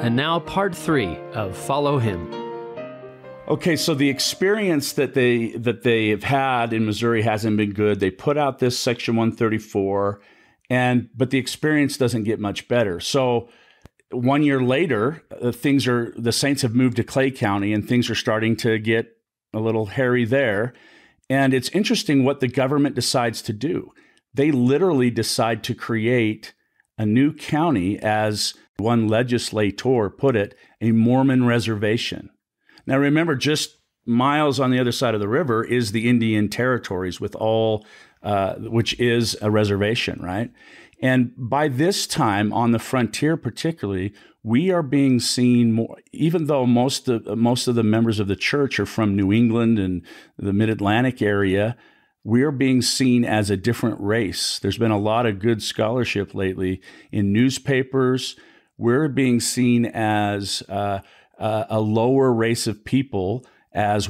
And now part 3 of Follow Him. Okay, so the experience that they have had in Missouri hasn't been good. They put out this Section 134, but the experience doesn't get much better. So 1 year later, the Saints have moved to Clay County, and things are starting to get a little hairy there. And it's interesting what the government decides to do. They literally decide to create a new county, as one legislator put it, a Mormon reservation. Now remember, just miles on the other side of the river is the Indian Territories, with all, which is a reservation, right? And by this time, on the frontier particularly, we are being seen more, even though most of the members of the church are from New England and the Mid-Atlantic area, we're being seen as a different race. There's been a lot of good scholarship lately in newspapers. We're being seen as a lower race of people, as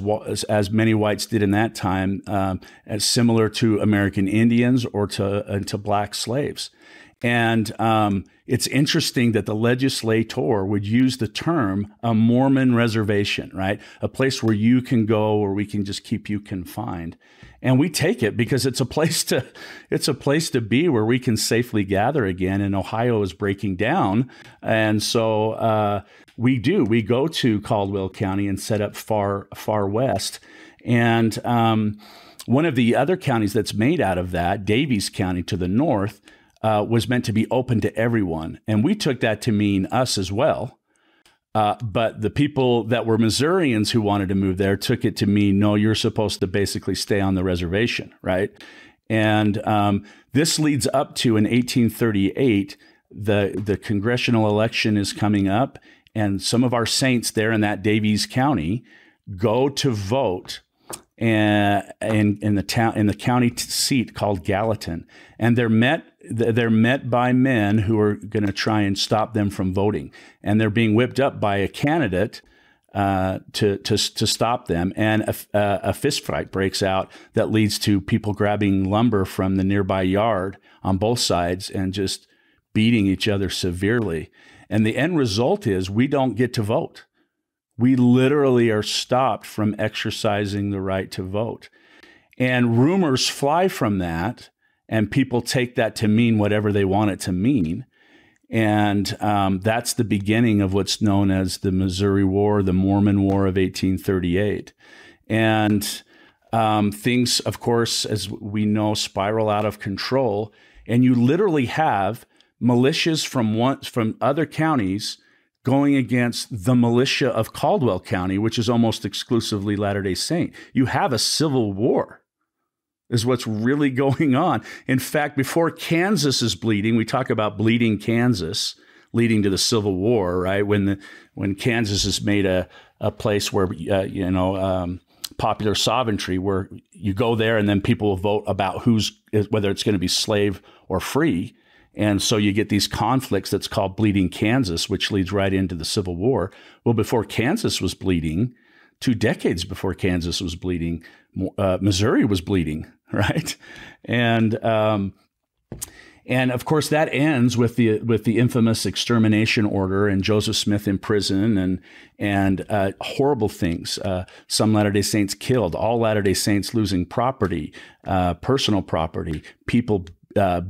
many whites did in that time, as similar to American Indians or to black slaves. And it's interesting that the legislator would use the term a Mormon reservation, right? A place where you can go, or we can just keep you confined. And we take it because it's a place to be where we can safely gather again. And Ohio is breaking down. And so we go to Caldwell County and set up far west. And one of the other counties that's made out of that, Daviess County to the north, was meant to be open to everyone. And we took that to mean us as well. But the people that were Missourians who wanted to move there took it to mean, no, you're supposed to basically stay on the reservation, right? And this leads up to, in 1838, the congressional election is coming up, and some of our saints there in that Daviess County go to vote in the county seat called Gallatin, and they're met by men who are going to try and stop them from voting, and they're being whipped up by a candidate to stop them, and a fist fight breaks out that leads to people grabbing lumber from the nearby yard on both sides and just beating each other severely. And the end result is we don't get to vote. We literally are stopped from exercising the right to vote. And rumors fly from that, and people take that to mean whatever they want it to mean. And that's the beginning of what's known as the Missouri War, the Mormon War of 1838. And things, of course, as we know, spiral out of control. And you literally have militias from other counties going against the militia of Caldwell County, which is almost exclusively Latter-day Saint. You have a civil war, is what's really going on. In fact, before Kansas is bleeding, we talk about bleeding Kansas, leading to the Civil War, right? When Kansas is made a place where, popular sovereignty, where you go there and then people will vote about whether it's going to be slave or free. And so you get these conflicts that's called bleeding Kansas, which leads right into the Civil War. Well, before Kansas was bleeding, 2 decades before Kansas was bleeding, Missouri was bleeding, right? And of course that ends with the infamous extermination order and Joseph Smith in prison and horrible things. Some Latter-day Saints killed, all Latter-day Saints losing property, personal property, people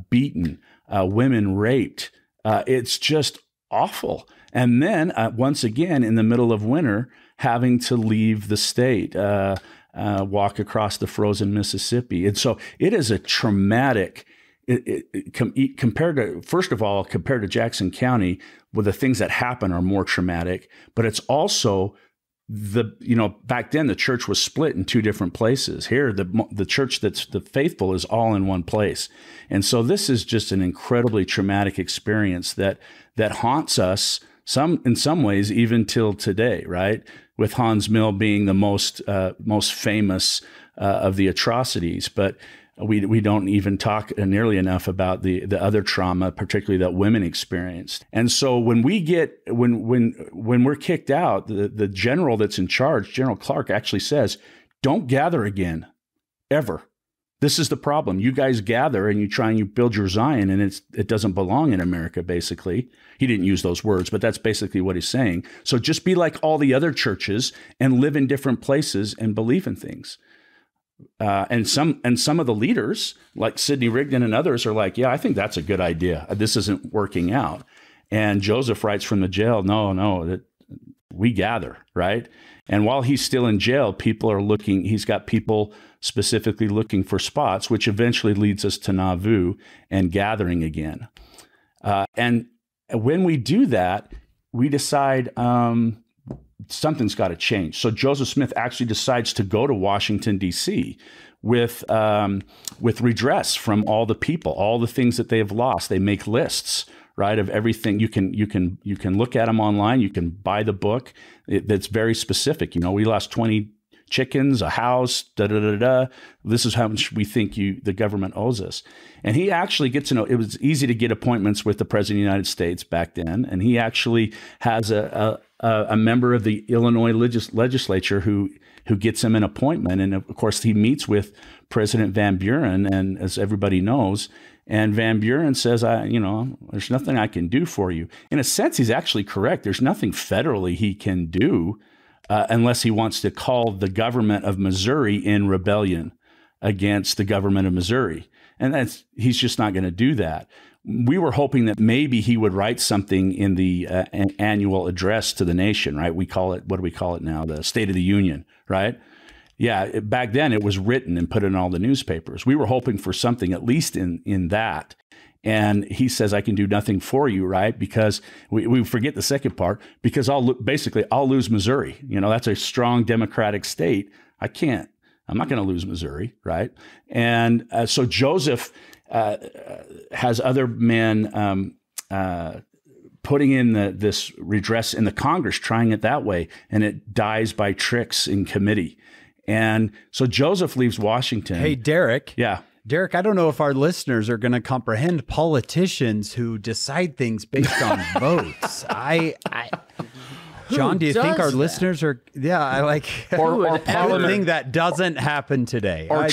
beaten. Women raped. It's just awful. And then once again, in the middle of winter, having to leave the state, walk across the frozen Mississippi. And so it is a traumatic, compared to Jackson County, where the things that happen are more traumatic, but it's also back then the church was split in 2 different places. Here, the church that's the faithful is all in one place. And so this is just an incredibly traumatic experience that haunts us in some ways even till today, right? With Haun's Mill being the most famous of the atrocities, but we don't even talk nearly enough about the other trauma, particularly that women experienced. And so when we're kicked out, the general that's in charge, General Clark, actually says, "Don't gather again, ever. This is the problem. You guys gather and you try and you build your Zion, and it doesn't belong in America, basically. He didn't use those words, but that's basically what he's saying. So just be like all the other churches and live in different places and believe in things. And some of the leaders, like Sidney Rigdon and others, are like, yeah, I think that's a good idea. This isn't working out. And Joseph writes from the jail, no, we gather, right? And while he's still in jail, people are looking, he's got people specifically looking for spots, which eventually leads us to Nauvoo and gathering again. And when we do that, we decide something's got to change. So Joseph Smith actually decides to go to Washington, D.C. with redress from all the people, all the things that they have lost. They make lists, right, of everything. You can look at them online. You can buy the book. That's very specific. We lost 20 chickens, a house, This is how much we think the government owes us. And he actually gets to know, it was easy to get appointments with the President of the United States back then. And he actually has a member of the Illinois legislature who gets him an appointment. And of course, he meets with President Van Buren, and as everybody knows, and Van Buren says, there's nothing I can do for you. In a sense, he's actually correct. There's nothing federally he can do unless he wants to call the government of Missouri in rebellion against the government of Missouri. And he's just not going to do that. We were hoping that maybe he would write something in the annual address to the nation, right? What do we call it now? The State of the Union, right? Yeah, back then it was written and put in all the newspapers. We were hoping for something at least in that. And he says, I can do nothing for you, right? Because we forget the second part, because I'll lose Missouri. That's a strong Democratic state. I'm not going to lose Missouri, right? And so Joseph has other men putting in this redress in the Congress, trying it that way, and it dies by tricks in committee. And so Joseph leaves Washington. Hey, Derek. Yeah. Derek, I don't know if our listeners are going to comprehend politicians who decide things based on votes. John, do you think our listeners are? Yeah, I like or thing that doesn't happen today. Or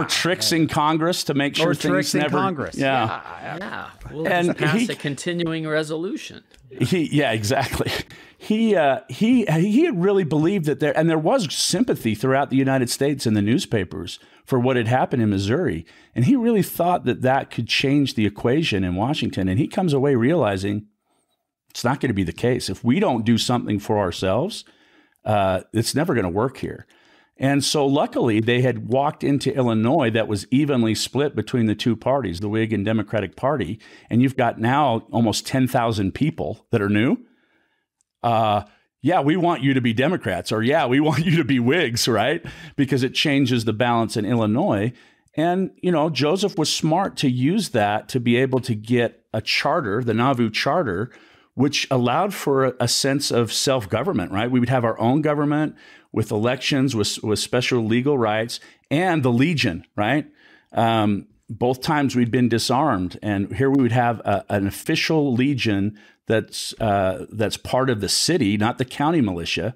tricks in Congress to make sure things never. Congress. Yeah. We'll just pass a continuing resolution. Exactly. He had really believed that there was sympathy throughout the United States in the newspapers for what had happened in Missouri, and he really thought that could change the equation in Washington. And he comes away realizing it's not going to be the case. If we don't do something for ourselves, it's never going to work here. And so luckily they had walked into Illinois that was evenly split between the two parties, the Whig and Democratic Party. And you've got now almost 10,000 people that are new. We want you to be Democrats, or we want you to be Whigs, right? Because it changes the balance in Illinois. And, Joseph was smart to use that to be able to get a charter, the Nauvoo Charter, which allowed for a sense of self-government, right? We would have our own government with elections, with special legal rights, and the Legion, right? Both times we'd been disarmed, and here we would have an official Legion that's part of the city, not the county militia,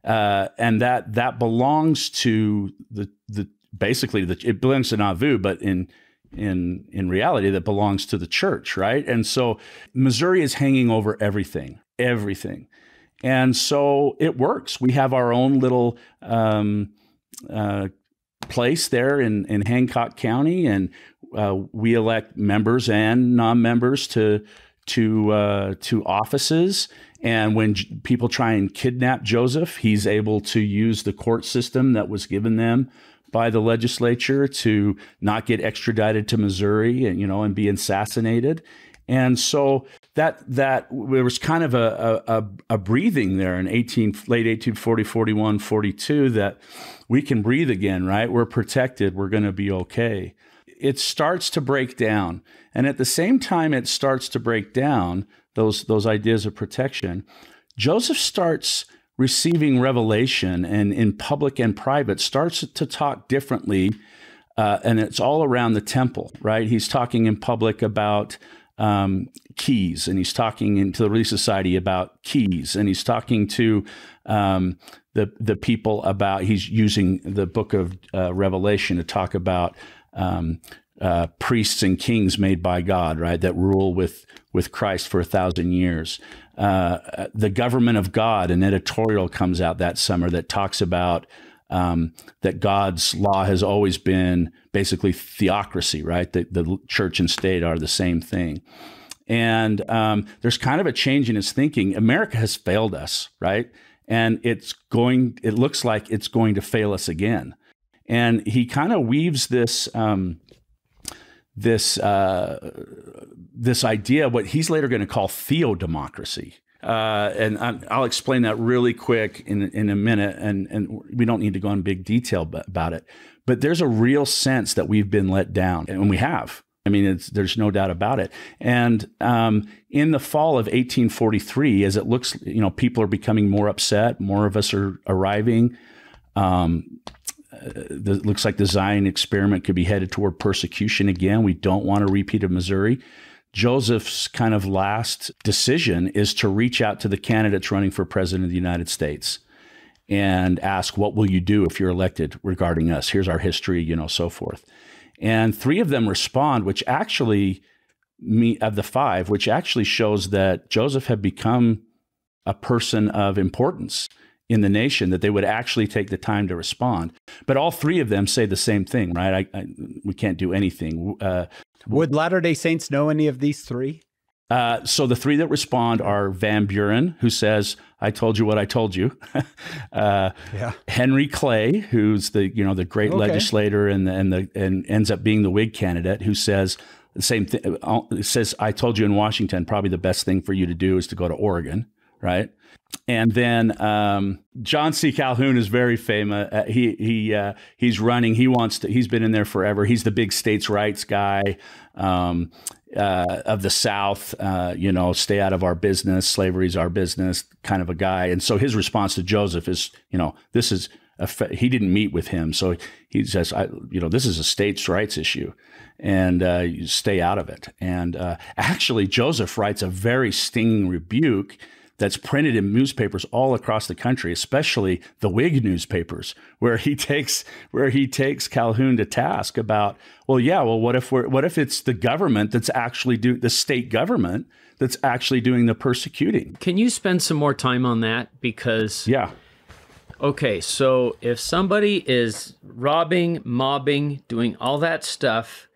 and that belongs to it belongs to Nauvoo, but in reality, that belongs to the church, right? And so Missouri is hanging over everything. And so it works. We have our own little place there in Hancock County, and we elect members and non-members to offices. And when people try and kidnap Joseph, he's able to use the court system that was given them by the legislature to not get extradited to Missouri and be assassinated. And so that there was kind of a breathing there in late 1840, 41, 42, that we can breathe again, right? We're protected. We're going to be okay. It starts to break down. And at the same time it starts to break down, those ideas of protection, Joseph starts receiving revelation, and in public and private starts to talk differently. And it's all around the temple, right? He's talking in public about keys, and he's talking into the Relief Society about keys, and he's talking to the people about, he's using the book of Revelation to talk about priests and kings made by God, right, that rule with Christ for 1,000 years. The Government of God, an editorial comes out that summer that talks about that God's law has always been basically theocracy, right? The church and state are the same thing. And there's kind of a change in his thinking. America has failed us, right? And it looks like it's going to fail us again. And he kind of weaves this idea, what he's later going to call theodemocracy. And I'll explain that really quick in a minute, and we don't need to go in big detail about it. But there's a real sense that we've been let down, and we have. I mean, there's no doubt about it. And in the fall of 1843, as it looks, people are becoming more upset. More of us are arriving. It looks like the Zion experiment could be headed toward persecution again. We don't want a repeat of Missouri. Joseph's kind of last decision is to reach out to the candidates running for president of the United States and ask, what will you do if you're elected regarding us? Here's our history, so forth. And 3 of them respond, which actually, of the 5, which actually shows that Joseph had become a person of importance in the nation, that they would actually take the time to respond. But all 3 of them say the same thing, right? We can't do anything. Would Latter-day Saints know any of these 3? So the 3 that respond are Van Buren, who says, "I told you what I told you." Henry Clay, who's the great legislator and ends up being the Whig candidate, who says the same thing. Says, "I told you in Washington, probably the best thing for you to do is to go to Oregon," right? And then John C. Calhoun is very famous. He's running. He's been in there forever. He's the big states' rights guy of the South. Stay out of our business. Slavery's our business, kind of a guy. And so his response to Joseph is, this is he didn't meet with him, so he says, this is a states' rights issue, and you stay out of it. And actually, Joseph writes a very stinging rebuke that's printed in newspapers all across the country, especially the Whig newspapers, where he takes Calhoun to task about, what if it's the government that's actually the state government that's actually doing the persecuting? Can you spend some more time on that? Because okay, so if somebody is robbing, mobbing, doing all that stuff,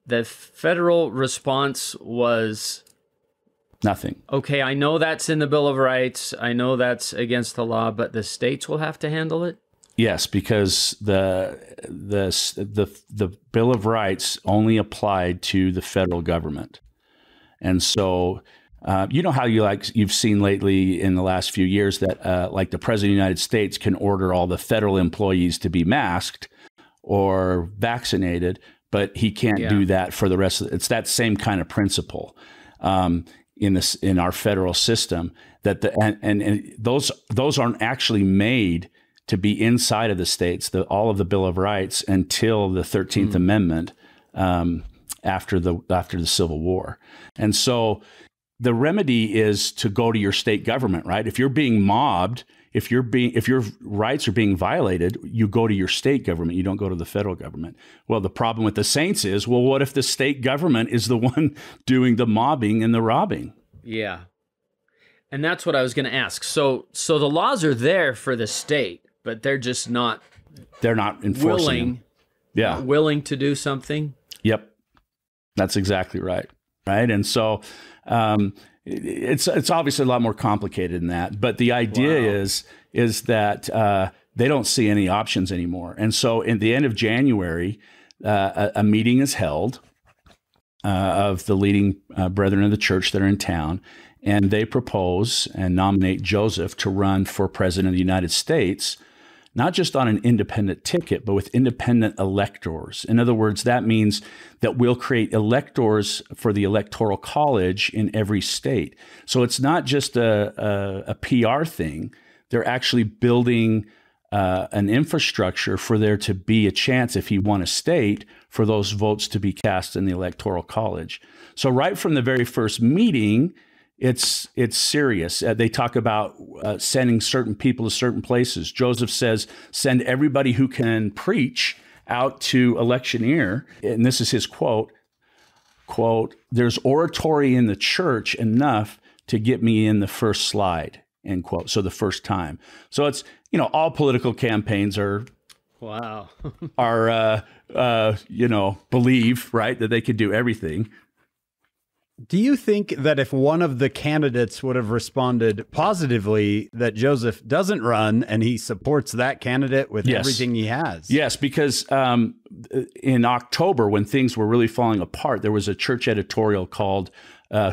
the federal response was nothing. Okay, I know that's in the Bill of Rights. I know that's against the law, but the states will have to handle it? Yes, because the Bill of Rights only applied to the federal government. And so how you've seen lately in the last few years that like the President of the United States can order all the federal employees to be masked or vaccinated, but he can't do that for the rest of it's that same kind of principle. In our federal system, that those aren't actually made to be inside of the states, all of the Bill of Rights, until the 13th Amendment after the Civil War. And so the remedy is to go to your state government, right? If you're being mobbed, if your rights are being violated, you go to your state government. You don't go to the federal government. Well, the problem with the saints is, what if the state government is the one doing the mobbing and the robbing? Yeah. And that's what I was going to ask. So the laws are there for the state, but they're just not. They're not enforcing. Willing to do something. Yep. That's exactly right. Right. And so it's obviously a lot more complicated than that. But the idea is that they don't see any options anymore. And so at the end of January, a meeting is held of the leading brethren of the church that are in town, and they propose and nominate Joseph to run for president of the United States, not just on an independent ticket, but with independent electors. In other words, that means that we'll create electors for the Electoral College in every state. So it's not just a PR thing. They're actually building an infrastructure for there to be a chance, if he won a state, for those votes to be cast in the Electoral College. So right from the very first meeting, it's serious. They talk about sending certain people to certain places. Joseph says, send everybody who can preach out to electioneer, and this is his quote, "There's oratory in the church enough to get me in the first slide," end quote. So the first time. So it's, all political campaigns are, wow, believe, right, that they could do everything. Do you think that if one of the candidates would have responded positively that Joseph doesn't run and he supports that candidate with everything he has? Yes, because in October, when things were really falling apart, there was a church editorial called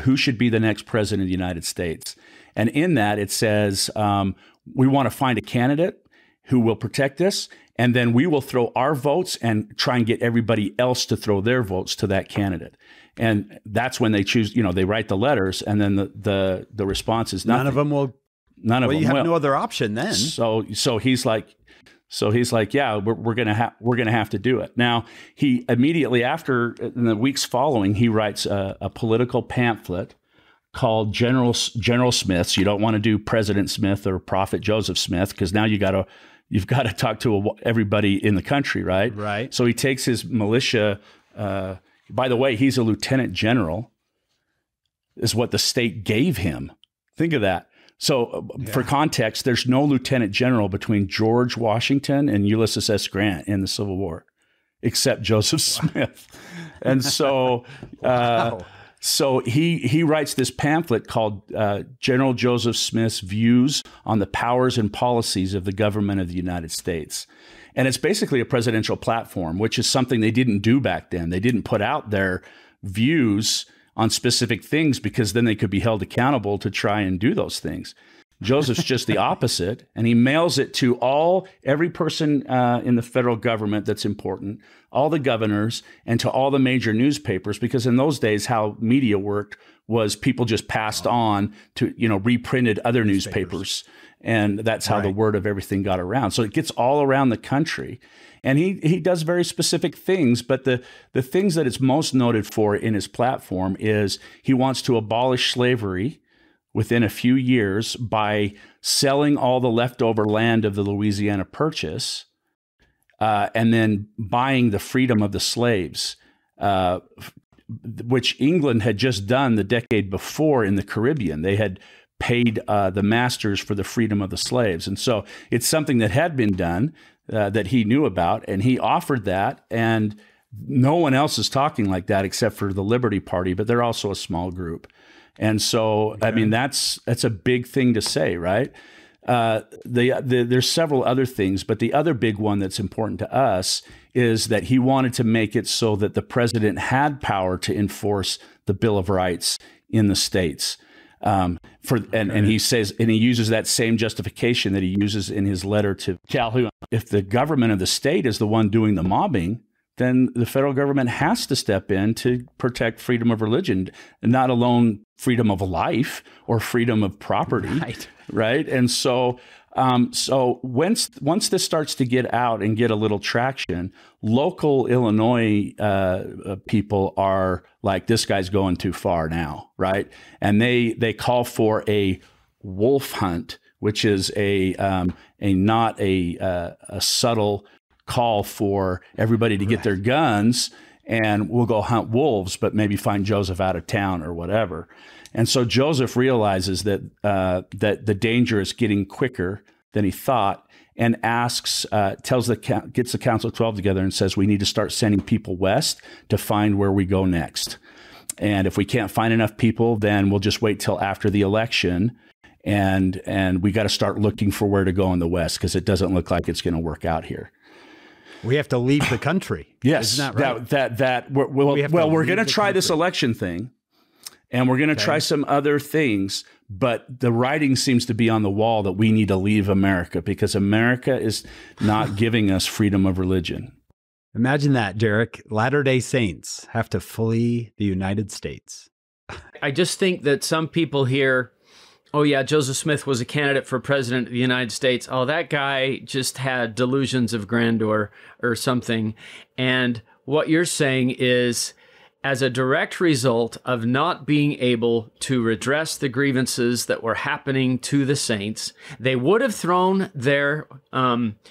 "Who Should Be the Next President of the United States?" And in that, it says, we want to find a candidate who will protect us, and then we will throw our votes and try and get everybody else to throw their votes to that candidate. And that's when they choose, they write the letters, and then the response is nothing. None of them will. None of them you have will. no other option then. So he's like, yeah, we're gonna have to do it. Now, he immediately after, in the weeks following, he writes a political pamphlet called General Smith's. You don't want to do President Smith or Prophet Joseph Smith, because now you've got to talk to everybody in the country, right? Right. So he takes his militia. By the way, he's a lieutenant general, is what the state gave him. Think of that. So for context, there's no lieutenant general between George Washington and Ulysses S. Grant in the Civil War, except Joseph Smith. And so, so he writes this pamphlet called General Joseph Smith's Views on the Powers and Policies of the Government of the United States. And it's basically a presidential platform, which is something they didn't do back then. They didn't put out their views on specific things because then they could be held accountable to try and do those things. Joseph's just the opposite, and he mails it to every person in the federal government that's important, all the governors, and to all the major newspapers, because in those days how media worked was people just passed on to, reprinted other newspapers. And that's how the word of everything got around. So it gets all around the country. And he does very specific things, but the things that it's most noted for in his platform is he wants to abolish slavery within a few years by selling all the leftover land of the Louisiana Purchase and then buying the freedom of the slaves, which England had just done the decade before in the Caribbean. They had paid the masters for the freedom of the slaves. And so it's something that had been done that he knew about, and he offered that. And no one else is talking like that except for the Liberty Party, but they're also a small group. And so, I mean, that's a big thing to say, right? There's several other things, but the other big one that's important to us is that he wanted to make it so that the president had power to enforce the Bill of Rights in the states. And he says, and he uses that same justification that he uses in his letter to Calhoun. If the government of the state is the one doing the mobbing, then the federal government has to step in to protect freedom of religion, and not alone freedom of life or freedom of property. Right. And so, once this starts to get out and get a little traction, local Illinois people are like, this guy's going too far now, right? And they call for a wolf hunt, which is not a subtle call for everybody to get their guns and we'll go hunt wolves, but maybe find Joseph out of town or whatever. And so Joseph realizes that that the danger is getting quicker than he thought, and gets the Council of 12 together and says, we need to start sending people west to find where we go next. And if we can't find enough people, then we'll just wait till after the election. And we got to start looking for where to go in the west, because it doesn't look like it's going to work out here. We have to leave the country. Yes, isn't that right? We're going to try this election thing, and we're going to try some other things. But the writing seems to be on the wall that we need to leave America, because America is not giving us freedom of religion. Imagine that, Derek. Latter-day Saints have to flee the United States. I just think that some people here, oh yeah, Joseph Smith was a candidate for president of the United States. Oh, that guy just had delusions of grandeur or something. And what you're saying is as a direct result of not being able to redress the grievances that were happening to the saints. They would have thrown their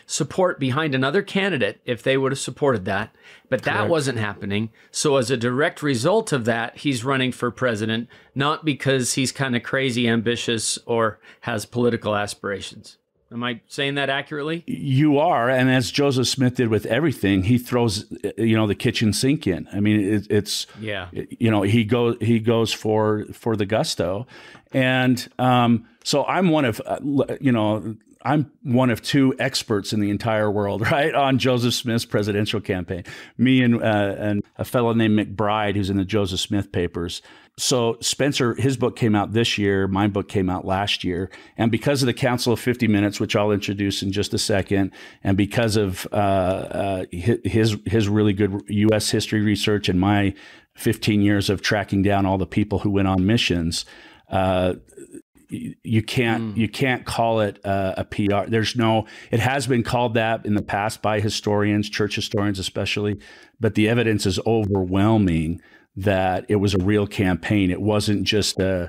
support behind another candidate if they would have supported that, but that wasn't happening. So as a direct result of that, he's running for president, not because he's kind of crazy ambitious or has political aspirations. Am I saying that accurately? You are, and as Joseph Smith did with everything, he throws, the kitchen sink in. I mean, he goes for the gusto, and so I'm one of two experts in the entire world, right, on Joseph Smith's presidential campaign. Me and a fellow named McBride, who's in the Joseph Smith papers. So Spencer, his book came out this year. My book came out last year. And because of the Council of 50 Minutes, which I'll introduce in just a second, and because of his really good U.S. history research and my 15 years of tracking down all the people who went on missions, you can't call it a PR. It has been called that in the past by historians, church historians especially, but the evidence is overwhelming that it was a real campaign. It wasn't just try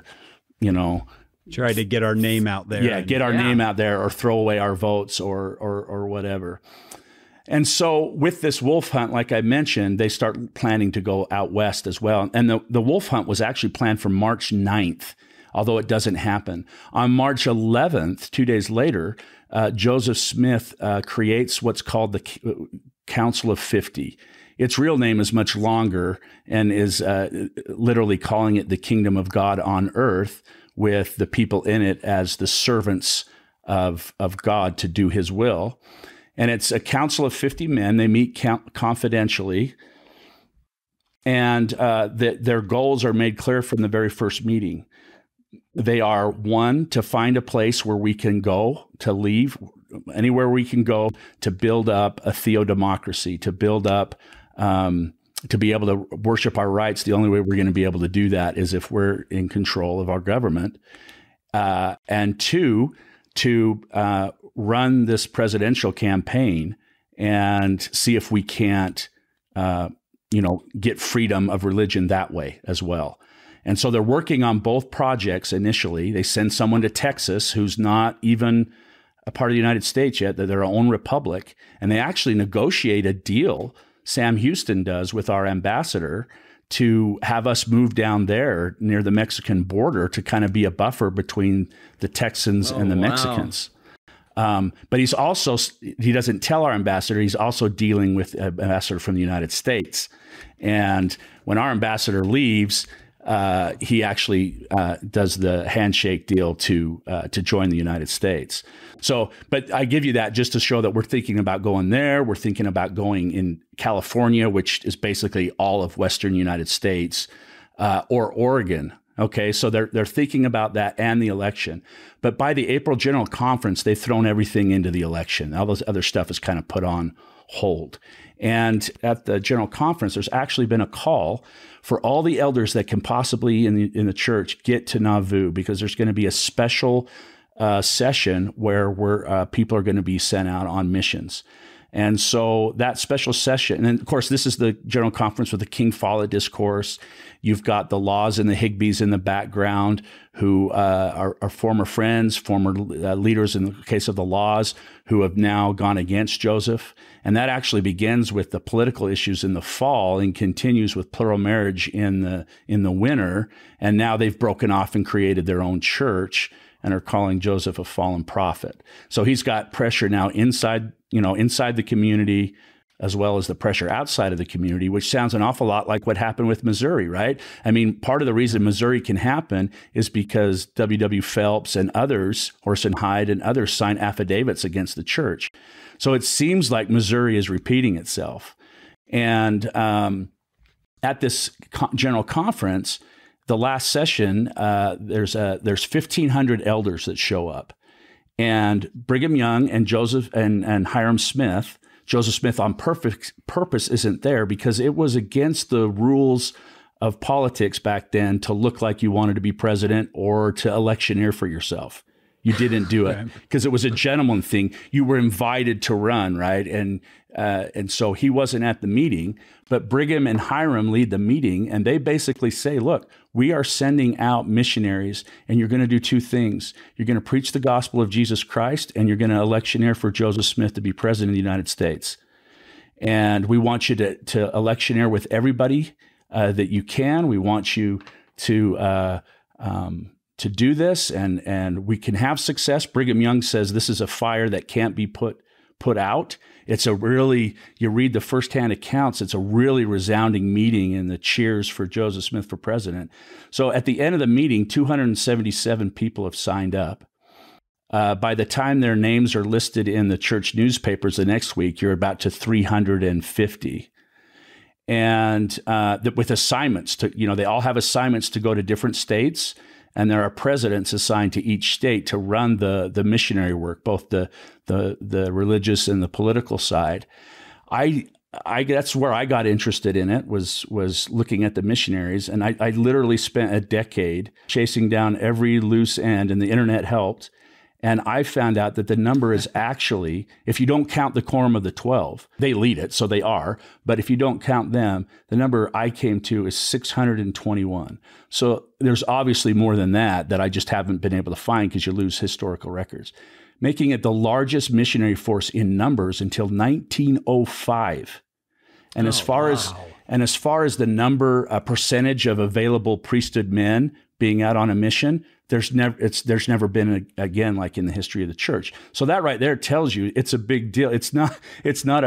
to get our name out there. Yeah, get our name out there or throw away our votes or whatever. And so with this wolf hunt, like I mentioned, they start planning to go out west as well. And the wolf hunt was actually planned for March 9th, although it doesn't happen. On March 11th, 2 days later, Joseph Smith creates what's called the Council of 50. Its real name is much longer and is literally calling it the Kingdom of God on earth, with the people in it as the servants of God to do his will. And it's a council of 50 men. They meet confidentially, and their goals are made clear from the very first meeting. They are, one, to find a place where we can go, to leave, anywhere we can go, to build up a theodemocracy, to build up, to be able to worship our rights. The only way we're going to be able to do that is if we're in control of our government. And two, to run this presidential campaign and see if we can't, get freedom of religion that way as well. And so they're working on both projects initially. They send someone to Texas who's not even a part of the United States yet, they're their own republic. And they actually negotiate a deal, Sam Houston does, with our ambassador to have us move down there near the Mexican border to kind of be a buffer between the Texans and the Mexicans. But he doesn't tell our ambassador, he's also dealing with an ambassador from the United States. And when our ambassador leaves, he actually does the handshake deal to join the United States. So, but I give you that just to show that we're thinking about going there. We're thinking about going in California, which is basically all of Western United States, or Oregon. Okay, so they're thinking about that and the election. But by the April General Conference, they've thrown everything into the election. All this other stuff is kind of put on hold. And at the General Conference, there's actually been a call for all the elders that can possibly in the church get to Nauvoo, because there's going to be a special session where people are going to be sent out on missions. And so that special session, and of course, this is the General Conference with the King Follett Discourse. You've got the Laws and the Higbees in the background, who are former friends, former leaders in the case of the Laws, who have now gone against Joseph. And that actually begins with the political issues in the fall and continues with plural marriage in the winter. And now they've broken off and created their own church and are calling Joseph a fallen prophet. So he's got pressure now inside the community, as well as the pressure outside of the community, which sounds an awful lot like what happened with Missouri, right? I mean, part of the reason Missouri can happen is because W.W. Phelps and others, Orson Hyde and others, signed affidavits against the church. So it seems like Missouri is repeating itself. And at this general conference, the last session, there's 1,500 elders that show up. And Brigham Young and Joseph and Hyrum Smith, Joseph Smith on purpose isn't there because it was against the rules of politics back then to look like you wanted to be president or to electioneer for yourself. You didn't do it because it was a gentleman thing. You were invited to run, right? And so he wasn't at the meeting, but Brigham and Hyrum lead the meeting, and they basically say, look, we are sending out missionaries, and you're going to do two things. You're going to preach the gospel of Jesus Christ, and you're going to electioneer for Joseph Smith to be president of the United States. And we want you to electioneer with everybody that you can. We want you to do this, and we can have success. Brigham Young says this is a fire that can't be put out. It's a really, you read the firsthand accounts, it's a really resounding meeting and the cheers for Joseph Smith for president. So at the end of the meeting, 277 people have signed up. By the time their names are listed in the church newspapers the next week, you're about to 350. And with assignments to, they all have assignments to go to different states. And there are presidents assigned to each state to run the missionary work, both the religious and the political side. That's where I got interested in it, was looking at the missionaries. And I literally spent a decade chasing down every loose end, and the internet helped. And I found out that the number is actually, if you don't count the quorum of the 12, they lead it, so they are. But if you don't count them, the number I came to is 621. So there's obviously more than that I just haven't been able to find because you lose historical records, making it the largest missionary force in numbers until 1905. And as far as the number, percentage of available priesthood men being out on a mission, there's never been again like in the history of the church. So that right there tells you it's a big deal. It's not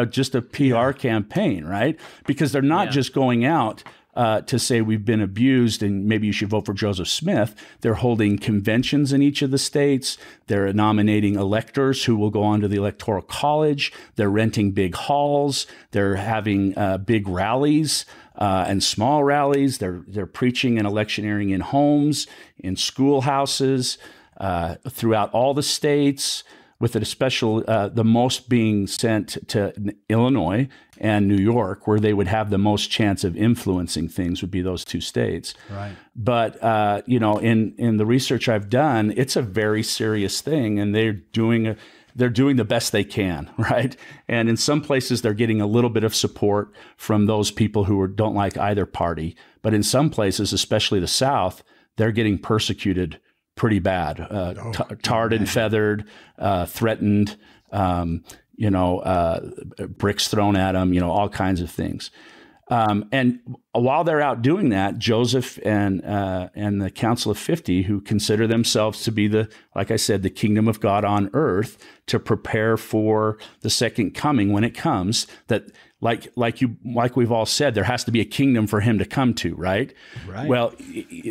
just a PR campaign, right? Because they're not just going out to say we've been abused and maybe you should vote for Joseph Smith. They're holding conventions in each of the states. They're nominating electors who will go on to the Electoral College. They're renting big halls. They're having big rallies and small rallies. They're preaching and electioneering in homes, in schoolhouses, throughout all the states, with a special, the most being sent to Illinois and New York, where they would have the most chance of influencing things, would be those two states. Right. But, in the research I've done, it's a very serious thing, and they're doing the best they can, right? And in some places, they're getting a little bit of support from those people who don't like either party. But in some places, especially the South, they're getting persecuted pretty bad, tarred and feathered, threatened, bricks thrown at them, all kinds of things. And while they're out doing that, Joseph and the Council of 50, who consider themselves to be like I said, the kingdom of God on earth, to prepare for the second coming when it comes, that like we've all said, there has to be a kingdom for him to come to, right? Right. Well,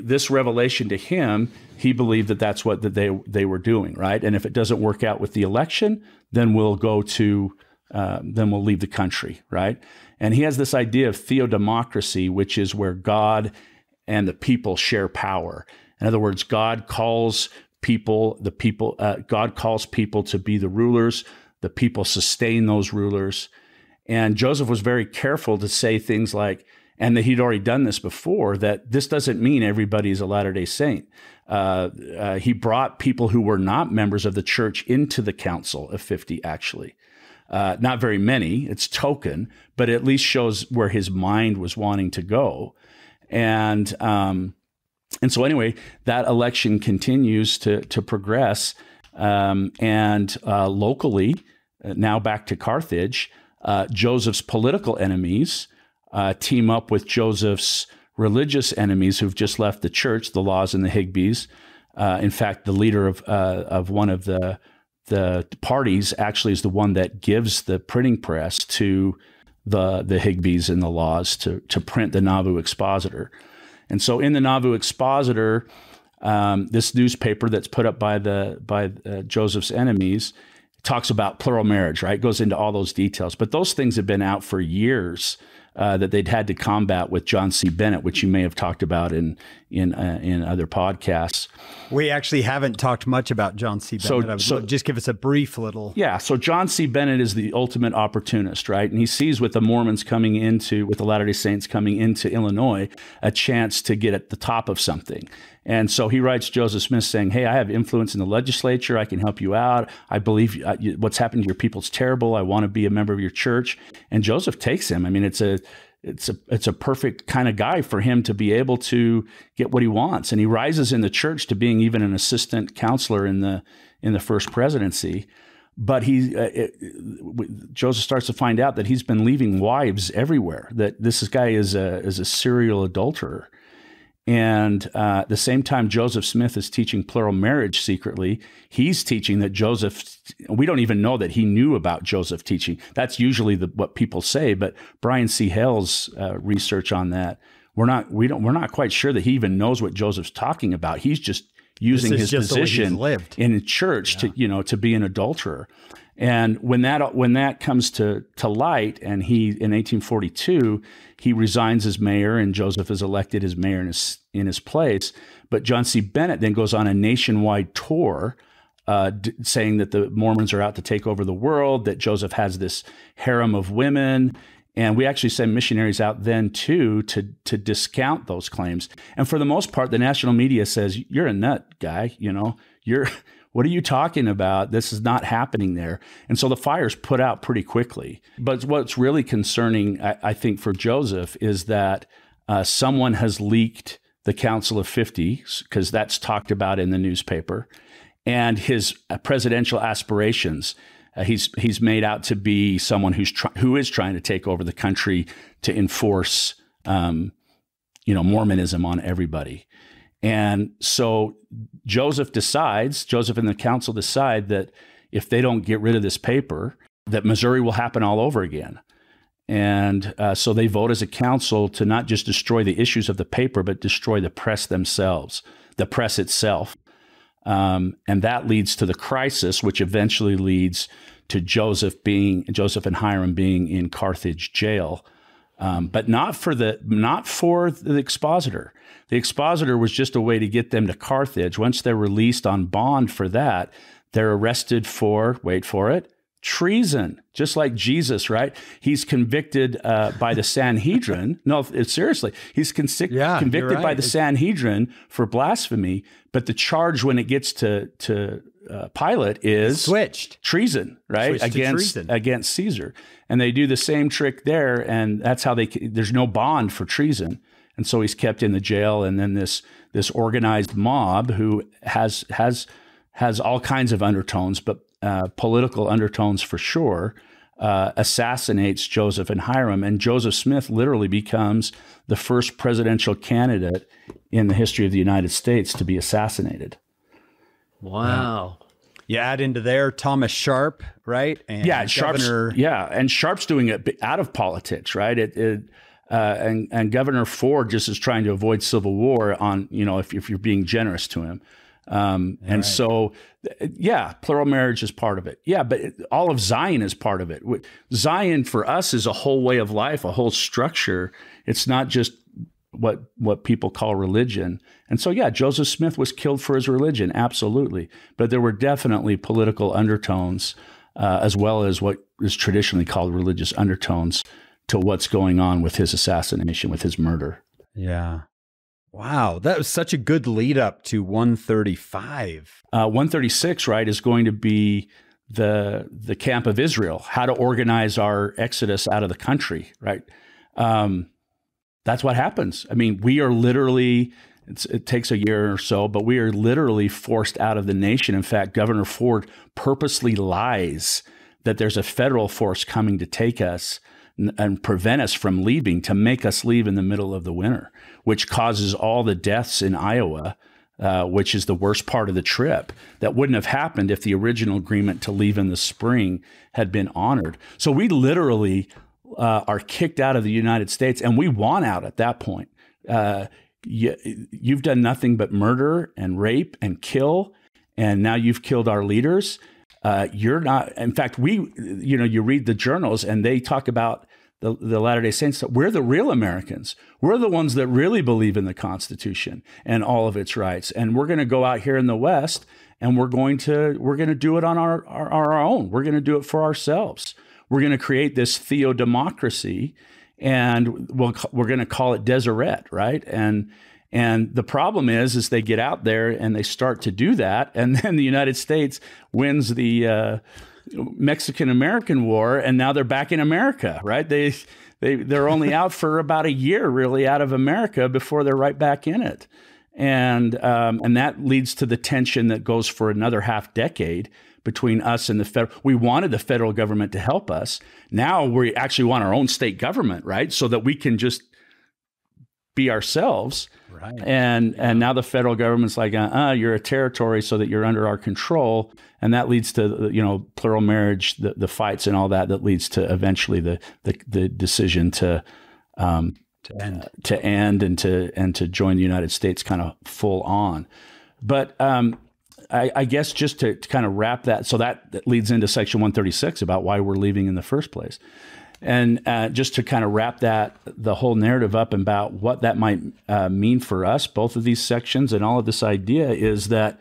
this revelation to him, he believed that's what they were doing, right? And if it doesn't work out with the election, then we'll leave the country, right? And he has this idea of theodemocracy, which is where God and the people share power. In other words, God calls people to be the rulers. The people sustain those rulers. And Joseph was very careful to say things like, and that he'd already done this before, that this doesn't mean everybody's a Latter-day Saint. He brought people who were not members of the church into the Council of 50, actually. Not very many, it's token, but at least shows where his mind was wanting to go. And so anyway, that election continues to progress. And locally, now back to Carthage, Joseph's political enemies team up with Joseph's religious enemies who've just left the church, the Laws and the Higbees. In fact, the leader of one of the parties actually is the one that gives the printing press to the Higbees and the Laws to print the Nauvoo Expositor. And so in the Nauvoo Expositor, this newspaper that's put up by Joseph's enemies talks about plural marriage, right? Goes into all those details. But those things have been out for years that they'd had to combat with John C. Bennett, which you may have talked about in in other podcasts. We actually haven't talked much about John C. Bennett. So just give us a brief little. Yeah. So John C. Bennett is the ultimate opportunist, right? And he sees with the Mormons with the Latter-day Saints coming into Illinois, a chance to get at the top of something. And so he writes Joseph Smith saying, hey, I have influence in the legislature. I can help you out. I believe what's happened to your people is terrible. I want to be a member of your church. And Joseph takes him. I mean, it's a perfect kind of guy for him to be able to get what he wants. And he rises in the church to being even an assistant counselor in the first presidency. But Joseph starts to find out that he's been leaving wives everywhere, that this guy is a serial adulterer. And at the same time, Joseph Smith is teaching plural marriage secretly. He's teaching that we don't even know that he knew about Joseph teaching. That's usually what people say. But Brian C. Hale's research on that, we're not quite sure that he even knows what Joseph's talking about. He's just using his position in church to be an adulterer. And when that comes to light, and in 1842, he resigns as mayor, and Joseph is elected as mayor in his place. But John C. Bennett then goes on a nationwide tour, saying that the Mormons are out to take over the world, that Joseph has this harem of women. And we actually send missionaries out then too to discount those claims. And for the most part, the national media says, you're a nut, guy. What are you talking about? This is not happening there. And so the fire's put out pretty quickly. But what's really concerning, I think, for Joseph is that someone has leaked the Council of 50, because that's talked about in the newspaper, and his presidential aspirations. He's made out to be someone who is trying to take over the country to enforce, Mormonism on everybody. And so Joseph and the council decide that if they don't get rid of this paper, that Missouri will happen all over again. And so they vote as a council to not just destroy the issues of the paper, but destroy the press themselves, the press itself. And that leads to the crisis, which eventually leads to Joseph and Hyrum being in Carthage Jail, but not for the expositor. The expositor was just a way to get them to Carthage. Once they're released on bond for that, they're arrested for, wait for it, treason, just like Jesus, right? He's convicted by the Sanhedrin. No, seriously, he's convicted by the Sanhedrin for blasphemy, but the charge when it gets to Pilate is switched treason, right? Against Caesar. And they do the same trick there, and that's how there's no bond for treason. And so he's kept in the jail, and then this organized mob who has all kinds of undertones, but political undertones for sure, assassinates Joseph and Hyrum, and Joseph Smith literally becomes the first presidential candidate in the history of the United States to be assassinated. Wow. You add into there Thomas Sharp, right? And and Sharp's doing it out of politics, right? And Governor Ford just is trying to avoid civil war on, if you're being generous to him. So, plural marriage is part of it. Yeah, but all of Zion is part of it. Zion for us is a whole way of life, a whole structure. It's not just what people call religion. And so, Joseph Smith was killed for his religion, absolutely. But there were definitely political undertones, as well as what is traditionally called religious undertones to what's going on with his assassination, with his murder. Yeah. Wow, that was such a good lead up to 135. 136, right, is going to be the camp of Israel, how to organize our exodus out of the country, right? That's what happens. I mean, we are literally, it takes a year or so, but we are literally forced out of the nation. In fact, Governor Ford purposely lies that there's a federal force coming to take us and prevent us from leaving, to make us leave in the middle of the winter, which causes all the deaths in Iowa, which is the worst part of the trip. That wouldn't have happened if the original agreement to leave in the spring had been honored. So we literally are kicked out of the United States, and we want out at that point. You've done nothing but murder and rape and kill, and now you've killed our leaders. You're not, in fact, you read the journals and they talk about the Latter-day Saints, we're the real Americans. We're the ones that really believe in the Constitution and all of its rights. And we're going to go out here in the West, and we're going to do it on our own. We're going to do it for ourselves. We're going to create this theodemocracy, and we're going to call it Deseret, right? And the problem is they get out there and they start to do that, and then the United States wins the Mexican-American War, and now they're back in America, right? They're only out for about a year, really, out of America before they're right back in it, and that leads to the tension that goes for another half decade between us and the federal. We wanted the federal government to help us. Now we actually want our own state government, right? So that we can just be ourselves. Right. And now the federal government's like, you're a territory so that you're under our control. And that leads to, plural marriage, the fights and all that leads to eventually the decision to end and to join the United States kind of full on. But I guess just to kind of wrap that, so that leads into Section 136 about why we're leaving in the first place. And just to kind of wrap the whole narrative up about what that might mean for us, both of these sections and all of this idea is that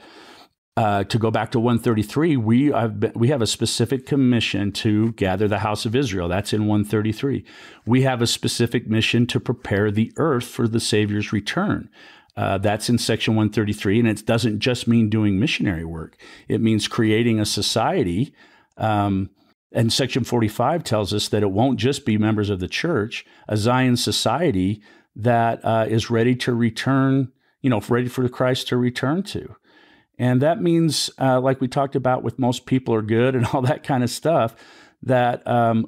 to go back to 133, we have a specific commission to gather the house of Israel. That's in 133. We have a specific mission to prepare the earth for the Savior's return. That's in Section 133, and it doesn't just mean doing missionary work. It means creating a society. And Section 45 tells us that it won't just be members of the church, a Zion society that is ready to return, ready for Christ to return to. And that means, like we talked about with most people are good and all that kind of stuff, that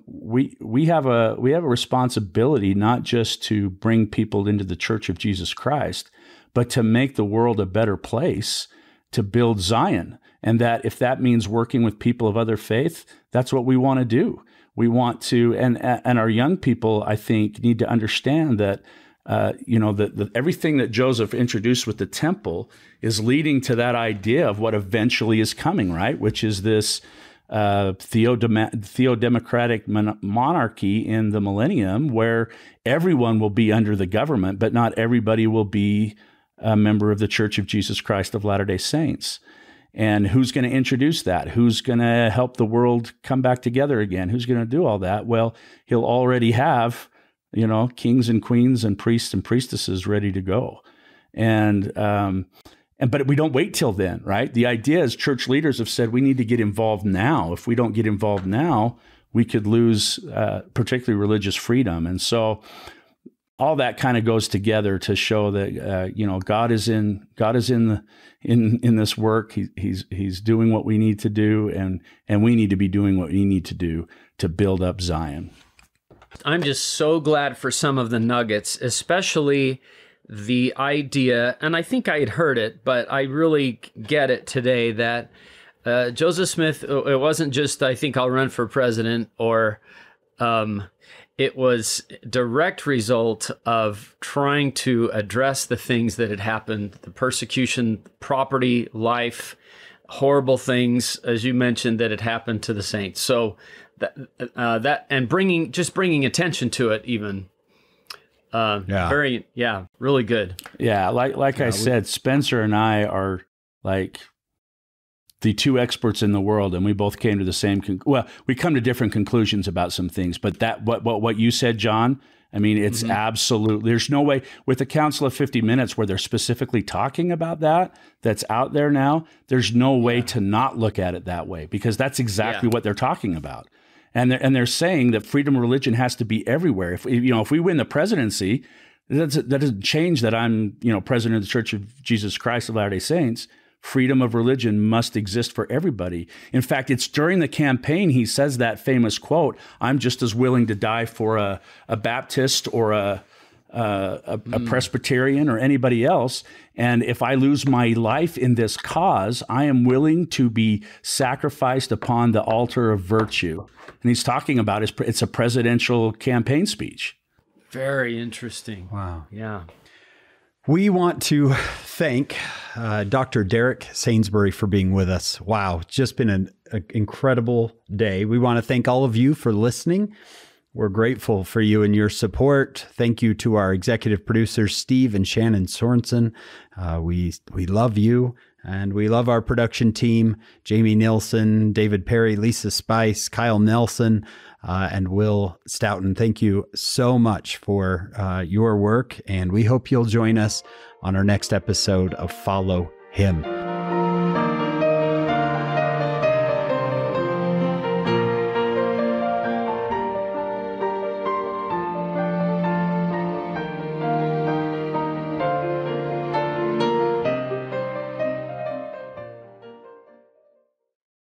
we have a responsibility not just to bring people into the Church of Jesus Christ, but to make the world a better place, to build Zion. And that if that means working with people of other faith, that's what we want to do. We want to, and our young people, I think, need to understand that, that everything that Joseph introduced with the temple is leading to that idea of what eventually is coming, right? Which is this theodemocratic monarchy in the millennium where everyone will be under the government, but not everybody will be a member of the Church of Jesus Christ of Latter-day Saints. And who's going to introduce that? Who's going to help the world come back together again? Who's going to do all that? Well, he'll already have, kings and queens and priests and priestesses ready to go. But we don't wait till then, right? The idea is church leaders have said we need to get involved now. If we don't get involved now, we could lose particularly religious freedom. And so all that kind of goes together to show that God is in this work. He's doing what we need to do, and we need to be doing what we need to do to build up Zion. I'm just so glad for some of the nuggets, especially the idea, and I think I had heard it, but I really get it today, that Joseph Smith, it wasn't just, I think I'll run for president, or it was direct result of trying to address the things that had happened, the persecution, property, life, horrible things, as you mentioned, that had happened to the saints. So that and bringing attention to it, even. Really good. Yeah, like I said, Spencer and I are like the two experts in the world, and we both came to the same we come to different conclusions about some things, but that what you said, John, I mean, it's absolutely, there's no way with the Council of 50 Minutes where they're specifically talking about that's out there now, there's no way to not look at it that way, because that's exactly what they're talking about. And they're saying that freedom of religion has to be everywhere. If we win the presidency, that doesn't change that I'm president of the Church of Jesus Christ of Latter-day Saints. Freedom of religion must exist for everybody. In fact, it's during the campaign he says that famous quote, "I'm just as willing to die for a Baptist or a Presbyterian or anybody else. And if I lose my life in this cause, I am willing to be sacrificed upon the altar of virtue." And he's talking about it's a presidential campaign speech. Very interesting. Wow. Yeah. We want to thank Dr. Derek Sainsbury for being with us. Wow, it's just been an incredible day. We want to thank all of you for listening. We're grateful for you and your support. Thank you to our executive producers, Steve and Shannon Sorensen. We love you, and we love our production team, Jamie Nilsson, David Perry, Lisa Spice, Kyle Nelson, and Will Stoughton. Thank you so much for your work, and we hope you'll join us on our next episode of Follow Him.